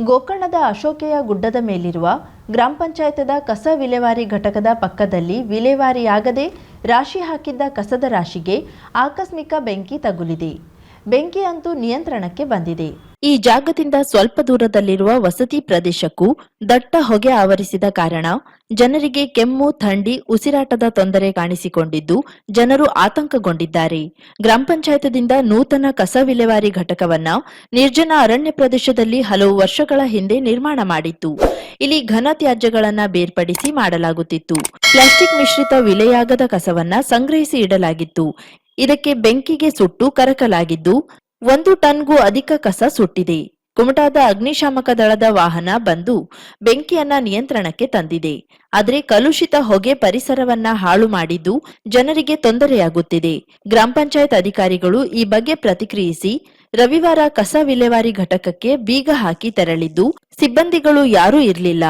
ಗೋಕರ್ಣದ ಅಶೋಕೆಯ ಗುಡ್ಡದ ಮೇಲಿರುವ ಗ್ರಾಮ ಪಂಚಾಯತದ ಕಸ ವಿಲೇವಾರಿ ಘಟಕದ ಪಕ್ಕದಲ್ಲಿ ವಿಲೇವಾರಿಯಾಗದೆ ರಾಶಿ ಹಾಕಿದ್ದ ಕಸದ ರಾಶಿಗೆ ಆಕಸ್ಮಿಕ ಬೆಂಕಿ ತಗುಲಿದೆ. ಬೆಂಕಿ ಅಂತೂ ನಿಯಂತ್ರಣಕ್ಕೆ ಬಂದಿದೆ. ಈ ಜಾಗದಿಂದ ಸ್ವಲ್ಪ ದೂರದಲ್ಲಿರುವ ವಸತಿ ಪ್ರದೇಶಕ್ಕೂ ದಟ್ಟ ಹೊಗೆ ಆವರಿಸಿದ ಕಾರಣ ಜನರಿಗೆ ಕೆಮ್ಮು, ಥಂಡಿ, ಉಸಿರಾಟದ ತೊಂದರೆ ಕಾಣಿಸಿಕೊಂಡಿದ್ದು ಜನರು ಆತಂಕಗೊಂಡಿದ್ದಾರೆ. ಗ್ರಾಮ ಪಂಚಾಯತದಿಂದ ನೂತನ ಕಸ ವಿಲೇವಾರಿ ಘಟಕವನ್ನ ನಿರ್ಜನ ಅರಣ್ಯ ಪ್ರದೇಶದಲ್ಲಿ ಹಲವು ವರ್ಷಗಳ ಹಿಂದೆ ನಿರ್ಮಾಣ ಮಾಡಿತ್ತು. ಇಲ್ಲಿ ಘನ ತ್ಯಾಜ್ಯಗಳನ್ನ ಬೇರ್ಪಡಿಸಿ ಮಾಡಲಾಗುತ್ತಿತ್ತು. ಪ್ಲಾಸ್ಟಿಕ್ ಮಿಶ್ರಿತ ವಿಲೆಯಾಗದ ಕಸವನ್ನ ಸಂಗ್ರಹಿಸಿ ಇಡಲಾಗಿತ್ತು. ಇದಕ್ಕೆ ಬೆಂಕಿಗೆ ಸುಟ್ಟು ಕರಕಲಾಗಿದ್ದು 1 ಟನ್ಗೂ ಅಧಿಕ ಕಸ ಸುಟ್ಟಿದೆ. ಕುಮಟಾದ ಅಗ್ನಿಶಾಮಕ ದಳದ ವಾಹನ ಬಂದು ಬೆಂಕಿಯನ್ನ ನಿಯಂತ್ರಣಕ್ಕೆ ತಂದಿದೆ. ಆದರೆ ಕಲುಷಿತ ಹೊಗೆ ಪರಿಸರವನ್ನ ಹಾಳು ಮಾಡಿದ್ದು ಜನರಿಗೆ ತೊಂದರೆಯಾಗುತ್ತಿದೆ. ಗ್ರಾಮ ಪಂಚಾಯತ್ ಅಧಿಕಾರಿಗಳು ಈ ಬಗ್ಗೆ ಪ್ರತಿಕ್ರಿಯಿಸಿ ರವಿವಾರ ಕಸ ವಿಲೇವಾರಿ ಘಟಕಕ್ಕೆ ಬೀಗ ಹಾಕಿ ತೆರಳಿದ್ದು ಸಿಬ್ಬಂದಿಗಳು ಯಾರೂ ಇರಲಿಲ್ಲ.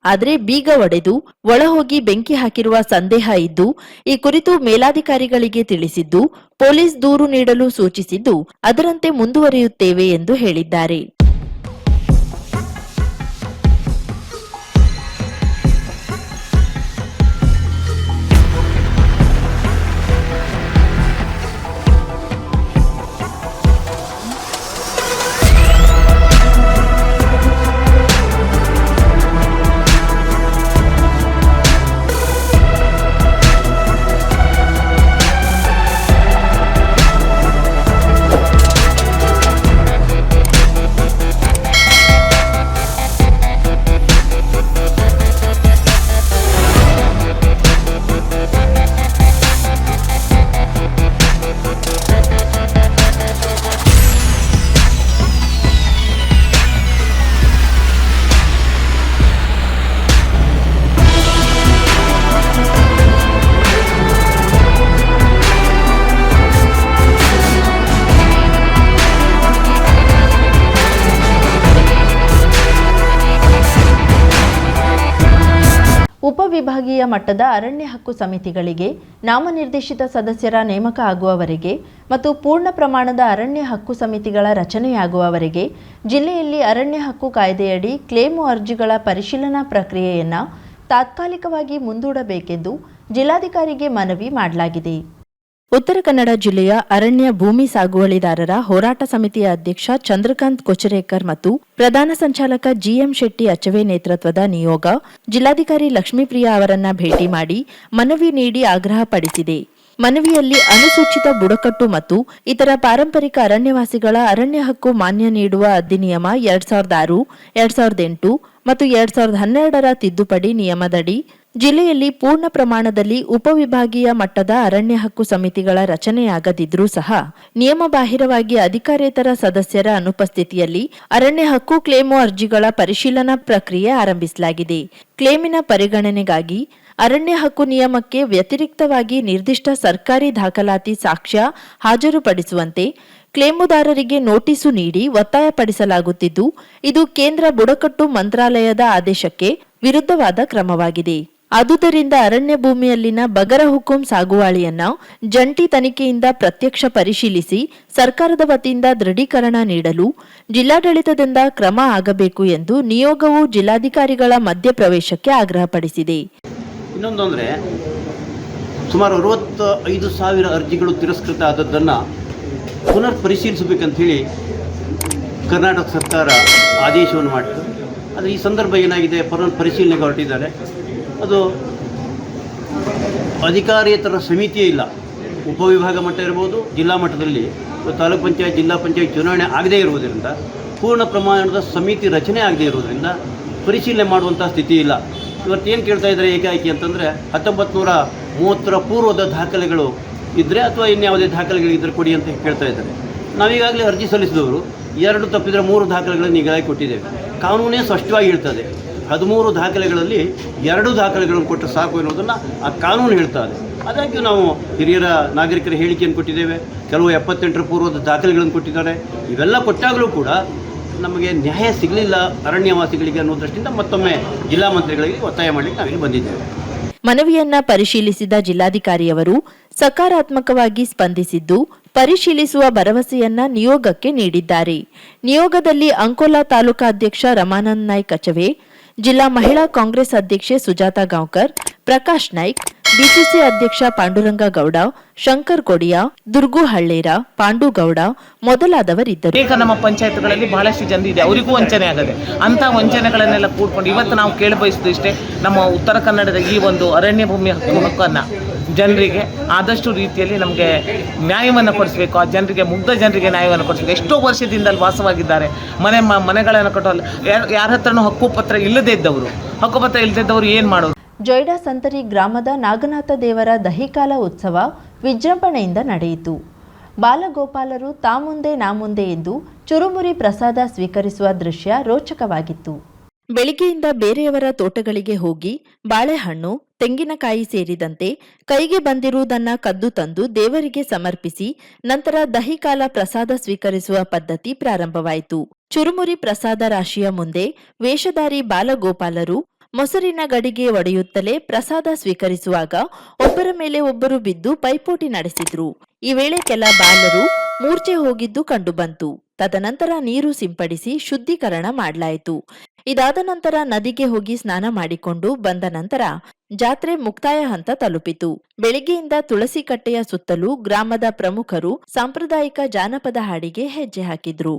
ಆದರೆ ಬೀಗ ಒಡೆದು ಒಳಹೋಗಿ ಬೆಂಕಿ ಹಾಕಿರುವ ಸಂದೇಹ ಇದ್ದು ಈ ಕುರಿತು ಮೇಲಾಧಿಕಾರಿಗಳಿಗೆ ತಿಳಿಸಿದ್ದು ಪೊಲೀಸ್ ದೂರು ನೀಡಲು ಸೂಚಿಸಿದ್ದು ಅದರಂತೆ ಮುಂದುವರಿಯುತ್ತೇವೆ ಎಂದು ಹೇಳಿದ್ದಾರೆ. ಉಪವಿಭಾಗೀಯ ಮಟ್ಟದ ಅರಣ್ಯ ಹಕ್ಕು ಸಮಿತಿಗಳಿಗೆ ನಾಮನಿರ್ದೇಶಿತ ಸದಸ್ಯರ ನೇಮಕ ಆಗುವವರೆಗೆ ಮತ್ತು ಪೂರ್ಣ ಪ್ರಮಾಣದ ಅರಣ್ಯ ಹಕ್ಕು ಸಮಿತಿಗಳ ರಚನೆಯಾಗುವವರೆಗೆ ಜಿಲ್ಲೆಯಲ್ಲಿ ಅರಣ್ಯ ಹಕ್ಕು ಕಾಯ್ದೆಯಡಿ ಕ್ಲೇಮು ಅರ್ಜಿಗಳ ಪರಿಶೀಲನಾ ಪ್ರಕ್ರಿಯೆಯನ್ನು ತಾತ್ಕಾಲಿಕವಾಗಿ ಮುಂದೂಡಬೇಕೆಂದು ಜಿಲ್ಲಾಧಿಕಾರಿಗೆ ಮನವಿ ಮಾಡಲಾಗಿದೆ. ಉತ್ತರ ಕನ್ನಡ ಜಿಲ್ಲೆಯ ಅರಣ್ಯ ಭೂಮಿ ಸಾಗುವಳಿದಾರರ ಹೋರಾಟ ಸಮಿತಿಯ ಅಧ್ಯಕ್ಷ ಚಂದ್ರಕಾಂತ್ ಕೊಚರೇಕರ್ ಮತ್ತು ಪ್ರಧಾನ ಸಂಚಾಲಕ ಜಿಎಂ ಶೆಟ್ಟಿ ಅಚವೆ ನೇತೃತ್ವದ ನಿಯೋಗ ಜಿಲ್ಲಾಧಿಕಾರಿ ಲಕ್ಷ್ಮೀಪ್ರಿಯಾ ಅವರನ್ನ ಭೇಟಿ ಮಾಡಿ ಮನವಿ ನೀಡಿ ಆಗ್ರಹಪಡಿಸಿದೆ. ಮನವಿಯಲ್ಲಿ ಅನುಸೂಚಿತ ಬುಡಕಟ್ಟು ಮತ್ತು ಇತರ ಪಾರಂಪರಿಕ ಅರಣ್ಯವಾಸಿಗಳ ಅರಣ್ಯ ಹಕ್ಕು ಮಾನ್ಯ ನೀಡುವ ಅಧಿನಿಯಮ 2006, 2008 ಮತ್ತು 2012ರ ತಿದ್ದುಪಡಿ ನಿಯಮದಡಿ ಜಿಲ್ಲೆಯಲ್ಲಿ ಪೂರ್ಣ ಪ್ರಮಾಣದಲ್ಲಿ ಉಪವಿಭಾಗೀಯ ಮಟ್ಟದ ಅರಣ್ಯ ಹಕ್ಕು ಸಮಿತಿಗಳ ರಚನೆಯಾಗದಿದ್ರೂ ಸಹ ನಿಯಮಬಾಹಿರವಾಗಿ ಅಧಿಕಾರೇತರ ಸದಸ್ಯರ ಅನುಪಸ್ಥಿತಿಯಲ್ಲಿ ಅರಣ್ಯ ಹಕ್ಕು ಕ್ಲೇಮು ಅರ್ಜಿಗಳ ಪರಿಶೀಲನಾ ಪ್ರಕ್ರಿಯೆ ಆರಂಭಿಸಲಾಗಿದೆ. ಕ್ಲೇಮಿನ ಪರಿಗಣನೆಗಾಗಿ ಅರಣ್ಯ ಹಕ್ಕು ನಿಯಮಕ್ಕೆ ವ್ಯತಿರಿಕ್ತವಾಗಿ ನಿರ್ದಿಷ್ಟ ಸರ್ಕಾರಿ ದಾಖಲಾತಿ ಸಾಕ್ಷ್ಯ ಹಾಜರುಪಡಿಸುವಂತೆ ಕ್ಲೇಮುದಾರರಿಗೆ ನೋಟಿಸು ನೀಡಿ ಒತ್ತಾಯಪಡಿಸಲಾಗುತ್ತಿದ್ದು ಇದು ಕೇಂದ್ರ ಬುಡಕಟ್ಟು ಮಂತ್ರಾಲಯದ ಆದೇಶಕ್ಕೆ ವಿರುದ್ಧವಾದ ಕ್ರಮವಾಗಿದೆ. ಆದುದರಿಂದ ಅರಣ್ಯ ಭೂಮಿಯಲ್ಲಿನ ಬಗರ ಹುಕುಂ ಸಾಗುವಾಳಿಯನ್ನ ಜಂಟಿ ತನಿಖೆಯಿಂದ ಪ್ರತ್ಯಕ್ಷ ಪರಿಶೀಲಿಸಿ ಸರ್ಕಾರದ ವತಿಯಿಂದ ದೃಢೀಕರಣ ನೀಡಲು ಜಿಲ್ಲಾಡಳಿತದಿಂದ ಕ್ರಮ ಆಗಬೇಕು ಎಂದು ನಿಯೋಗವು ಜಿಲ್ಲಾಧಿಕಾರಿಗಳ ಮಧ್ಯಪ್ರವೇಶಕ್ಕೆ ಆಗ್ರಹಪಡಿಸಿದೆ. ಇನ್ನೊಂದು ಅಂದರೆ ಸುಮಾರು 65,000 ಅರ್ಜಿಗಳು ತಿರಸ್ಕೃತ ಆದದ್ದನ್ನು ಪುನರ್ ಪರಿಶೀಲಿಸಬೇಕಂತ ಹೇಳಿ ಕರ್ನಾಟಕ ಸರ್ಕಾರ ಆದೇಶವನ್ನು ಮಾಡಿತು. ಆದರೆ ಈ ಸಂದರ್ಭ ಏನಾಗಿದೆ, ಪುನರ್ ಪರಿಶೀಲನೆಗೆ ಹೊರಟಿದ್ದಾರೆ. ಅದು ಅಧಿಕಾರೇತರ ಸಮಿತಿಯೇ ಇಲ್ಲ. ಉಪವಿಭಾಗ ಮಟ್ಟ ಇರ್ಬೋದು, ಜಿಲ್ಲಾ ಮಟ್ಟದಲ್ಲಿ ತಾಲೂಕು ಪಂಚಾಯತ್, ಜಿಲ್ಲಾ ಪಂಚಾಯತ್ ಚುನಾವಣೆ ಆಗದೇ ಇರುವುದರಿಂದ, ಪೂರ್ಣ ಪ್ರಮಾಣದ ಸಮಿತಿ ರಚನೆ ಆಗದೇ ಇರುವುದರಿಂದ ಪರಿಶೀಲನೆ ಮಾಡುವಂಥ ಸ್ಥಿತಿ ಇಲ್ಲ. ಇವತ್ತೇನು ಕೇಳ್ತಾ ಇದ್ದಾರೆ ಏಕಾಏಕಿ ಅಂತಂದರೆ 1930ರ ಪೂರ್ವದ ದಾಖಲೆಗಳು ಇದ್ದರೆ ಅಥವಾ ಇನ್ಯಾವುದೇ ದಾಖಲೆಗಳಿದ್ದರೆ ಕೊಡಿ ಅಂತ ಕೇಳ್ತಾ ಇದ್ದಾರೆ. ನಾವೀಗಾಗಲೇ ಅರ್ಜಿ ಸಲ್ಲಿಸಿದವರು 2 ತಪ್ಪಿದರೆ 3 ದಾಖಲೆಗಳನ್ನು ಈಗಾಗಲೇ ಕೊಟ್ಟಿದ್ದೇವೆ. ಕಾನೂನೇ ಸ್ಪಷ್ಟವಾಗಿ ಹೇಳ್ತದೆ, 13 ದಾಖಲೆಗಳಲ್ಲಿ 2 ದಾಖಲೆಗಳನ್ನು ಕೊಟ್ಟರೆ ಸಾಕು ಎನ್ನುವುದನ್ನು ಆ ಕಾನೂನು ಹೇಳ್ತದೆ. ಆದಾಗ್ಯೂ ನಾವು ಹಿರಿಯರ ನಾಗರಿಕರ ಹೇಳಿಕೆಯನ್ನು ಕೊಟ್ಟಿದ್ದೇವೆ, ಕೆಲವು 78ರ ಪೂರ್ವದ ದಾಖಲೆಗಳನ್ನು ಕೊಟ್ಟಿದ್ದಾರೆ. ಇವೆಲ್ಲ ಕೊಟ್ಟಾಗಲೂ ಕೂಡ ನಮಗೆ ನ್ಯಾಯ ಸಿಗಲಿಲ್ಲ ಅರಣ್ಯವಾಸಿಗಳಿಗೆ ಅನ್ನೋ ದೃಷ್ಟಿಯಿಂದ ಮತ್ತೊಮ್ಮೆ ಜಿಲ್ಲಾ ಮಂತ್ರಿಗಳಿಗೆ ಒತ್ತಾಯ ಮಾಡಲಿಕ್ಕೆ ನಾವಿಲ್ಲಿ ಬಂದಿದ್ದೇವೆ. ಮನವಿಯನ್ನ ಪರಿಶೀಲಿಸಿದ ಜಿಲ್ಲಾಧಿಕಾರಿಯವರು ಸಕಾರಾತ್ಮಕವಾಗಿ ಸ್ಪಂದಿಸಿದ್ದು ಪರಿಶೀಲಿಸುವ ಭರವಸೆಯನ್ನ ನಿಯೋಗಕ್ಕೆ ನೀಡಿದ್ದಾರೆ. ನಿಯೋಗದಲ್ಲಿ ಅಂಕೋಲಾ ತಾಲೂಕಾಧ್ಯಕ್ಷ ರಮಾನಂದ್ ನಾಯ್ಕ್ ಕಚವೆ, ಜಿಲ್ಲಾ ಮಹಿಳಾ ಕಾಂಗ್ರೆಸ್ ಅಧ್ಯಕ್ಷೆ ಸುಜಾತಾ ಗಾಂವ್ಕರ್, ಪ್ರಕಾಶ್ ನಾಯ್ಕ್, ಬಿಸಿಸಿ ಅಧ್ಯಕ್ಷ ಪಾಂಡುರಂಗ ಗೌಡ, ಶಂಕರ್ ಕೊಡಿಯಾ, ದುರ್ಗು ಹಳ್ಳೇರ, ಪಾಂಡು ಗೌಡ ಮೊದಲಾದವರಿದ್ದರು. ಈಗ ನಮ್ಮ ಪಂಚಾಯತ್ಗಳಲ್ಲಿ ಬಹಳಷ್ಟು ಜನ ಇದೆ, ಅವರಿಗೂ ವಂಚನೆ ಆಗದೆ. ಅಂತ ವಂಚನೆಗಳನ್ನೆಲ್ಲ ಕೂಡ್ಕೊಂಡು ಇವತ್ತು ನಾವು ಕೇಳಬಯಸುದು ಇಷ್ಟೇ, ನಮ್ಮ ಉತ್ತರ ಕನ್ನಡದ ಈ ಒಂದು ಅರಣ್ಯ ಭೂಮಿ ಹಕ್ಕನ್ನು ಜನರಿಗೆ ಆದಷ್ಟು ರೀತಿಯಲ್ಲಿ ನಮಗೆ ನ್ಯಾಯವನ್ನು ಕೊಡಿಸಬೇಕು. ಆ ಜನರಿಗೆ, ಮುಗ್ಧ ಜನರಿಗೆ ನ್ಯಾಯವನ್ನು ಕೊಡಿಸಬೇಕು. ಎಷ್ಟೋ ವರ್ಷದಿಂದ ಅಲ್ಲಿ ವಾಸವಾಗಿದ್ದಾರೆ, ಮನೆಗಳನ್ನು ಕಟ್ಟೋಲ್ಲ, ಯಾರ ಹತ್ರನೂ ಹಕ್ಕುಪತ್ರ ಇಲ್ಲದೇ ಇದ್ದವರು, ಏನು ಮಾಡೋದು? ಜೊಯ್ಡಾ ಸಂತರಿ ಗ್ರಾಮದ ನಾಗನಾಥ ದೇವರ ದಹಿಕಾಲ ಉತ್ಸವ ವಿಜೃಂಭಣೆಯಿಂದ ನಡೆಯಿತು. ಬಾಲಗೋಪಾಲರು ತಾ ಮುಂದೆ ನಾ ಮುಂದೆ ಎಂದು ಚುರುಮುರಿ ಪ್ರಸಾದ ಸ್ವೀಕರಿಸುವ ದೃಶ್ಯ ರೋಚಕವಾಗಿತ್ತು. ಬೆಳಿಗ್ಗೆಯಿಂದ ಬೇರೆಯವರ ತೋಟಗಳಿಗೆ ಹೋಗಿ ಬಾಳೆಹಣ್ಣು, ತೆಂಗಿನಕಾಯಿ ಸೇರಿದಂತೆ ಕೈಗೆ ಬಂದಿರುವುದನ್ನ ಕದ್ದು ತಂದು ದೇವರಿಗೆ ಸಮರ್ಪಿಸಿ ನಂತರ ದಹಿಕಾಲ ಪ್ರಸಾದ ಸ್ವೀಕರಿಸುವ ಪದ್ಧತಿ ಪ್ರಾರಂಭವಾಯಿತು. ಚುರುಮುರಿ ಪ್ರಸಾದ ರಾಶಿಯ ಮುಂದೆ ವೇಷಧಾರಿ ಬಾಲಗೋಪಾಲರು ಮೊಸರಿನ ಗಡಿಗೆ ಒಡೆಯುತ್ತಲೇ ಪ್ರಸಾದ ಸ್ವೀಕರಿಸುವಾಗ ಒಬ್ಬರ ಮೇಲೆ ಒಬ್ಬರು ಬಿದ್ದು ಪೈಪೋಟಿ ನಡೆಸಿದ್ರು. ಈ ವೇಳೆ ಕೆಲ ಬಾಲರು ಮೂರ್ಛೆ ಹೋಗಿದ್ದು ಕಂಡುಬಂತು. ತದನಂತರ ನೀರು ಸಿಂಪಡಿಸಿ ಶುದ್ಧೀಕರಣ ಮಾಡಲಾಯಿತು. ಇದಾದ ನಂತರ ನದಿಗೆ ಹೋಗಿ ಸ್ನಾನ ಮಾಡಿಕೊಂಡು ಬಂದ ನಂತರ ಜಾತ್ರೆ ಮುಕ್ತಾಯ ಹಂತ ತಲುಪಿತು. ಬೆಳಿಗ್ಗೆಯಿಂದ ತುಳಸಿ ಕಟ್ಟೆಯ ಸುತ್ತಲೂ ಗ್ರಾಮದ ಪ್ರಮುಖರು ಸಾಂಪ್ರದಾಯಿಕ ಜಾನಪದ ಹಾಡಿಗೆ ಹೆಜ್ಜೆ ಹಾಕಿದ್ರು.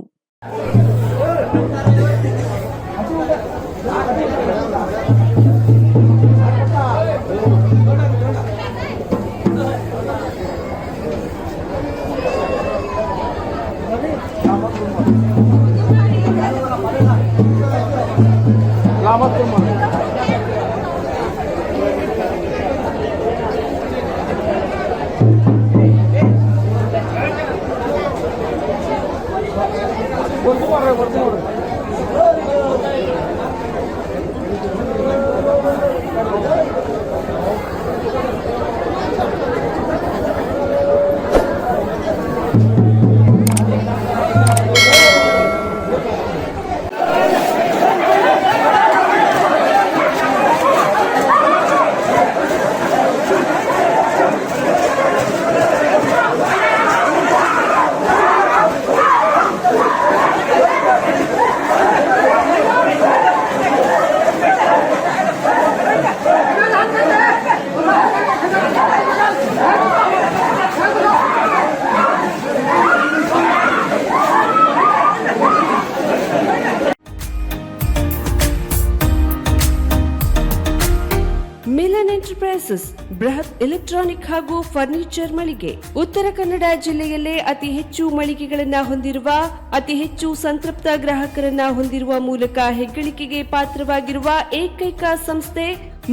ಮಿಲನ್ ಎಂಟರ್ಪ್ರೈಸಸ್ ಬೃಹತ್ ಎಲೆಕ್ಟ್ರಾನಿಕ್ ಹಾಗೂ ಫರ್ನಿಚರ್ ಮಳಿಗೆ. ಉತ್ತರ ಕನ್ನಡ ಜಿಲ್ಲೆಯಲ್ಲೇ ಅತಿ ಹೆಚ್ಚು ಮಳಿಗೆಗಳನ್ನ ಹೊಂದಿರುವ, ಅತಿ ಹೆಚ್ಚು ಸಂತೃಪ್ತ ಗ್ರಾಹಕರನ್ನ ಹೊಂದಿರುವ ಮೂಲಕ ಹೆಗ್ಗಳಿಕೆಗೆ ಪಾತ್ರವಾಗಿರುವ ಏಕೈಕ ಸಂಸ್ಥೆ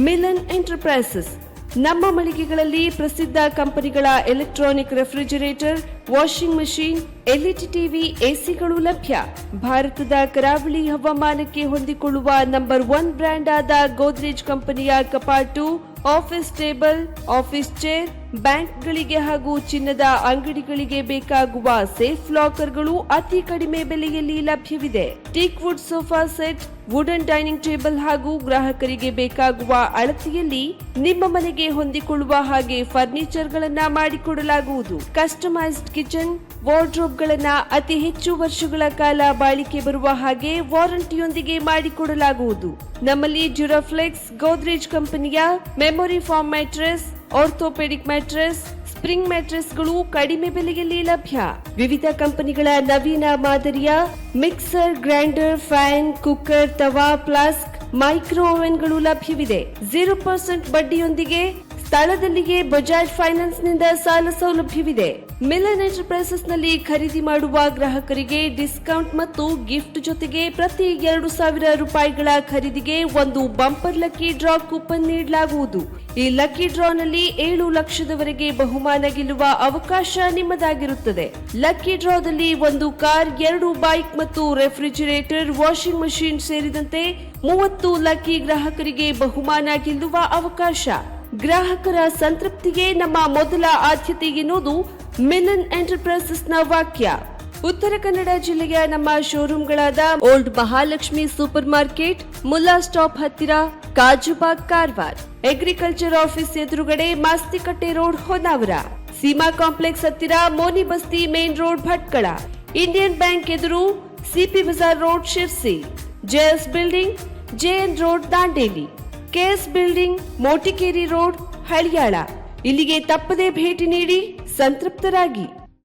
ಮಿಲನ್ ಎಂಟರ್ಪ್ರೈಸಸ್. ನಮ್ಮ ಮಳಿಗೆಗಳಲ್ಲಿ ಪ್ರಸಿದ್ಧ ಕಂಪನಿಗಳ electronic refrigerator, washing machine, LED TV, ಎಸಿಗಳು ಲಭ್ಯ. ಭಾರತದ ಕರಾವಳಿ ಹವಾಮಾನಕ್ಕೆ ಹೊಂದಿಕೊಳ್ಳುವ ನಂಬರ್ 1 ಬ್ರ್ಯಾಂಡ್ ಆದ ಗೋದ್ರೇಜ್ ಕಂಪನಿಯ ಕಪಾಟು, ಆಫೀಸ್ ಟೇಬಲ್, ಆಫೀಸ್ ಚೇರ್, ಬ್ಯಾಂಕ್ಗಳಿಗೆ ಹಾಗೂ ಚಿನ್ನದ ಅಂಗಡಿಗಳಿಗೆ ಬೇಕಾಗುವ ಸೇಫ್ ಲಾಕರ್ಗಳು ಅತಿ ಕಡಿಮೆ ಬೆಲೆಯಲ್ಲಿ ಲಭ್ಯವಿದೆ. Teak wood sofa set, wooden dining table ಹಾಗೂ ಗ್ರಾಹಕರಿಗೆ ಬೇಕಾಗುವ ಅಳತೆಯಲ್ಲಿ ನಿಮ್ಮ ಮನೆಗೆ ಹೊಂದಿಕೊಳ್ಳುವ ಹಾಗೆ ಫರ್ನಿಚರ್ ಗಳನ್ನ ಮಾಡಿಕೊಡಲಾಗುವುದು. ಕಸ್ಟಮೈಸ್ಡ್ ಕಿಚನ್, ವಾರ್ಡ್ರೋಬ್ ಗಳನ್ನ ಅತಿ ಹೆಚ್ಚು ವರ್ಷಗಳ ಕಾಲ ಬಾಳಿಕೆ ಬರುವ ಹಾಗೆ ವಾರಂಟಿಯೊಂದಿಗೆ ಮಾಡಿಕೊಡಲಾಗುವುದು. ನಮ್ಮಲ್ಲಿ ಡ್ಯೂರಾಫ್ಲೆಕ್ಸ್, ಗೋದ್ರೇಜ್ ಕಂಪನಿಯ memory foam mattress, orthopaedic mattress, spring ಮ್ಯಾಟ್ರೆಸ್ಗಳು ಕಡಿಮೆ ಬೆಲೆಯಲ್ಲಿ ಲಭ್ಯ. ವಿವಿಧ ಕಂಪನಿಗಳ ನವೀನ ಮಾದರಿಯ ಮಿಕ್ಸರ್, ಗ್ರೈಂಡರ್, ಫ್ಯಾನ್, ಕುಕ್ಕರ್, ತವಾ, ಫ್ಲಾಸ್ಕ್, ಮೈಕ್ರೋ ಓವೆನ್ಗಳು ಲಭ್ಯವಿದೆ. 0% ಬಡ್ಡಿಯೊಂದಿಗೆ ಸ್ಥಳದಲ್ಲಿಯೇ ಬಜಾಜ್ ಫೈನಾನ್ಸ್ ನಿಂದ ಸಾಲ ಸೌಲಭ್ಯವಿದೆ. ಮಿಲನ್ ಎಂಟರ್ಪ್ರೈಸಸ್ ನಲ್ಲಿ ಖರೀದಿ ಮಾಡುವ ಗ್ರಾಹಕರಿಗೆ ಡಿಸ್ಕೌಂಟ್ ಮತ್ತು ಗಿಫ್ಟ್ ಜೊತೆಗೆ ಪ್ರತಿ 2,000 ರೂಪಾಯಿಗಳ ಖರೀದಿಗೆ ಒಂದು ಬಂಪರ್ ಲಕ್ಕಿ ಡ್ರಾ ಕೂಪನ್ ನೀಡಲಾಗುವುದು. ಈ ಲಕ್ಕಿ ಡ್ರಾನಲ್ಲಿ 7 ಲಕ್ಷದವರೆಗೆ ಬಹುಮಾನ ಗೆಲ್ಲುವ ಅವಕಾಶ ನಿಮ್ಮದಾಗಿರುತ್ತದೆ. ಲಕ್ಕಿ ಡ್ರಾದಲ್ಲಿ 1 ಕಾರ್, 2 ಬೈಕ್ ಮತ್ತು ರೆಫ್ರಿಜರೇಟರ್, ವಾಷಿಂಗ್ ಮಷೀನ್ ಸೇರಿದಂತೆ 30 ಲಕ್ಕಿ ಗ್ರಾಹಕರಿಗೆ ಬಹುಮಾನ ಗೆಲ್ಲುವ ಅವಕಾಶ. ಗ್ರಾಹಕರ ಸಂತೃಪ್ತಿಗೆ ನಮ್ಮ ಮೊದಲ ಆದ್ಯತೆ ಎನ್ನುವುದು ಮಿಲನ್ ಎಂಟರ್ಪ್ರೈಸಸ್ ನ ವಾಕ್ಯ. ಉತ್ತರ ಕನ್ನಡ ಜಿಲ್ಲೆಯ ನಮ್ಮ ಶೋರೂಮ್ಗಳಾದ old Mahalakshmi super market, Mulla stop ಹತ್ತಿರ, ಕಾಜುಬಾಗ್, ಕಾರವಾರ, ಅಗ್ರಿಕಲ್ಚರ್ ಆಫೀಸ್ ಎದುರುಗಡೆ, ಮಾಸ್ತಿಕಟ್ಟೆ ರೋಡ್, ಹೊನ್ನಾವರ. ಸೀಮಾ ಕಾಂಪ್ಲೆಕ್ಸ್ ಹತ್ತಿರ Moni Basti main road Bhatkal, Indian Bank ಎದುರು CP Bazar road Sirsi, JS building JN road Dandeli, KS building Motikeri road Haliyal. ಇಲ್ಲಿಗೆ ತಪ್ಪದೇ ಭೇಟಿ ನೀಡಿ ಸಂತೃಪ್ತರಾಗಿ.